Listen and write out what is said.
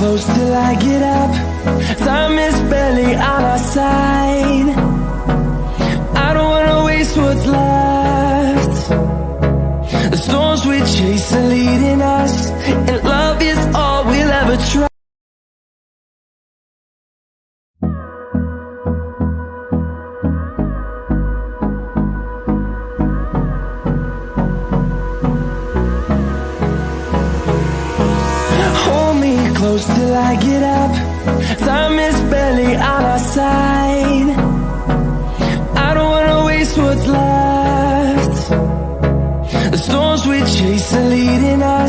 close till I get up. Time is barely on our side. I don't wanna waste what's left. The storms we chase are leading us, and love is all we'll ever try. Hold me close till I get up. Time is barely on our side. I don't wanna waste what's left. The storms we chase are leading us.